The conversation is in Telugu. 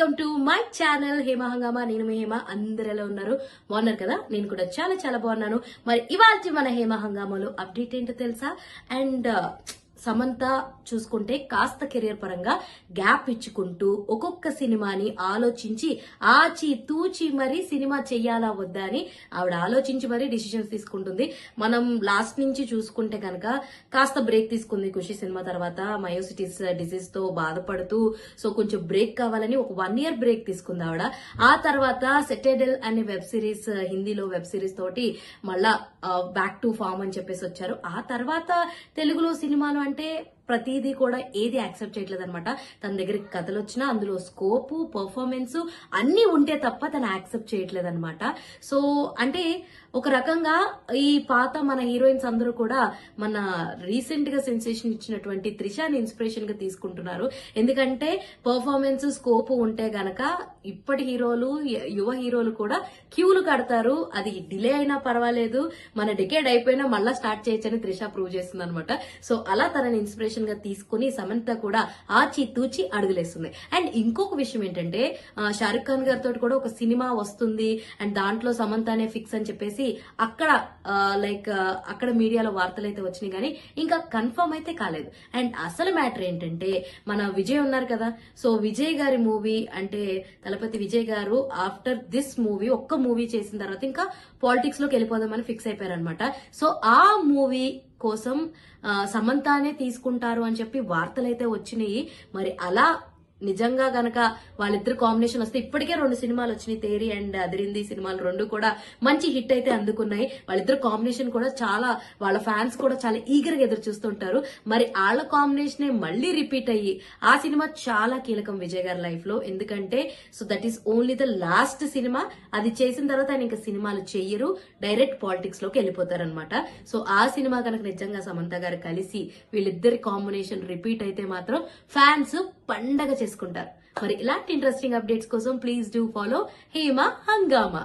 Welcome to my channel Hema హంగామా. నేను మీ హేమ. అందరు ఎలా ఉన్నారు? బాగున్నారు కదా? నేను కూడా చాలా చాలా బాగున్నాను. మరి ఇవాళ మన హేమ హంగామాలో అప్డేట్ ఏంటో తెలుసా? అండ్ సమంత చూసుకుంటే కాస్త కెరియర్ పరంగా గ్యాప్ ఇచ్చుకుంటూ ఒక్కొక్క సినిమాని ఆలోచించి ఆచి తూచి మరి సినిమా చెయ్యాలా వద్దా అని ఆవిడ ఆలోచించి మరి డిసిషన్స్ తీసుకుంటుంది. మనం లాస్ట్ నుంచి చూసుకుంటే కనుక కాస్త బ్రేక్ తీసుకుంది ఖుషి సినిమా తర్వాత. మయోసిటిస్ డిసీజ్ తో బాధపడుతూ సో కొంచెం బ్రేక్ కావాలని ఒక 1 year బ్రేక్ తీసుకుంది ఆవిడ. ఆ తర్వాత సెటెడెల్ అనే వెబ్ సిరీస్, హిందీలో వెబ్ సిరీస్ తోటి మళ్ళా బ్యాక్ టు ఫామ్ అని చెప్పేసి వచ్చారు. ఆ తర్వాత తెలుగులో సినిమాలు అంటే ప్రతిదీ కూడా ఏది యాక్సెప్ట్ చేయట్లేదు అనమాట. తన దగ్గరికి కథలు వచ్చినా అందులో స్కోపు, పర్ఫార్మెన్స్ అన్ని ఉంటే తప్ప తను యాక్సెప్ట్ చేయట్లేదు అనమాట. సో అంటే ఒక రకంగా ఈ పాత మన హీరోయిన్స్ అందరూ కూడా మన రీసెంట్ గా సెన్సేషన్ ఇచ్చినటువంటి త్రిషాని ఇన్స్పిరేషన్ గా తీసుకుంటున్నారు. ఎందుకంటే పర్ఫార్మెన్స్, స్కోప్ ఉంటే గనక ఇప్పటి హీరోలు, యువ హీరోలు కూడా క్యూలు కడతారు. అది డిలే అయినా పర్వాలేదు, మన డికేడ్ అయిపోయినా మళ్ళా స్టార్ట్ చేయొచ్చని త్రిష ప్రూవ్ చేస్తుంది అనమాట. సో అలా తనని ఇన్స్పిరేషన్ గా తీసుకుని సమంత కూడా ఆచి తూచి అడుగులేస్తుంది. అండ్ ఇంకొక విషయం ఏంటంటే షారుఖ్ ఖాన్ గారితో కూడా ఒక సినిమా వస్తుంది అండ్ దాంట్లో సమంతనే ఫిక్స్ అని చెప్పేసి అక్కడ అక్కడ మీడియాలో వార్తలు అయితే వచ్చినాయి కానీ ఇంకా కన్ఫర్మ్ అయితే కాలేదు. అండ్ అసలు మ్యాటర్ ఏంటంటే మన విజయ్ ఉన్నారు కదా, సో విజయ్ గారి మూవీ అంటే తలపతి విజయ్ గారు ఆఫ్టర్ దిస్ మూవీ ఒక్క మూవీ చేసిన తర్వాత ఇంకా పాలిటిక్స్ లోకి వెళ్ళిపోదామని ఫిక్స్ అయిపోయారనమాట. సో ఆ మూవీ కోసం సమంతానే తీసుకుంటారు అని చెప్పి వార్తలైతే వచ్చినాయి. మరి అలా నిజంగా గనక వాళ్ళిద్దరు కాంబినేషన్ వస్తే ఇప్పటికే 2 సినిమాలు వచ్చినాయి, తేరి అండ్ అదిరింది సినిమాలు 2 కూడా మంచి హిట్ అయితే అందుకున్నాయి. వాళ్ళిద్దరు కాంబినేషన్ కూడా చాలా, వాళ్ళ ఫ్యాన్స్ కూడా చాలా ఈగర్ గా ఎదురు చూస్తుంటారు. మరి వాళ్ళ కాంబినేషన్ మళ్ళీ రిపీట్ అయ్యి ఆ సినిమా చాలా కీలకం విజయ్ గారి లైఫ్ లో. ఎందుకంటే so that is only the last cinema. అది చేసిన తర్వాత ఆయన ఇంకా సినిమాలు చెయ్యరు, డైరెక్ట్ పాలిటిక్స్ లోకి వెళ్ళిపోతారు అనమాట. సో ఆ సినిమా కనుక నిజంగా సమంత గారు కలిసి వీళ్ళిద్దరి కాంబినేషన్ రిపీట్ అయితే మాత్రం ఫ్యాన్స్ పండగ చేసుకుంటారు. మరి ఇలాంటి ఇంట్రెస్టింగ్ అప్డేట్స్ కోసం ప్లీజ్ డూ ఫాలో హేమ హంగామా.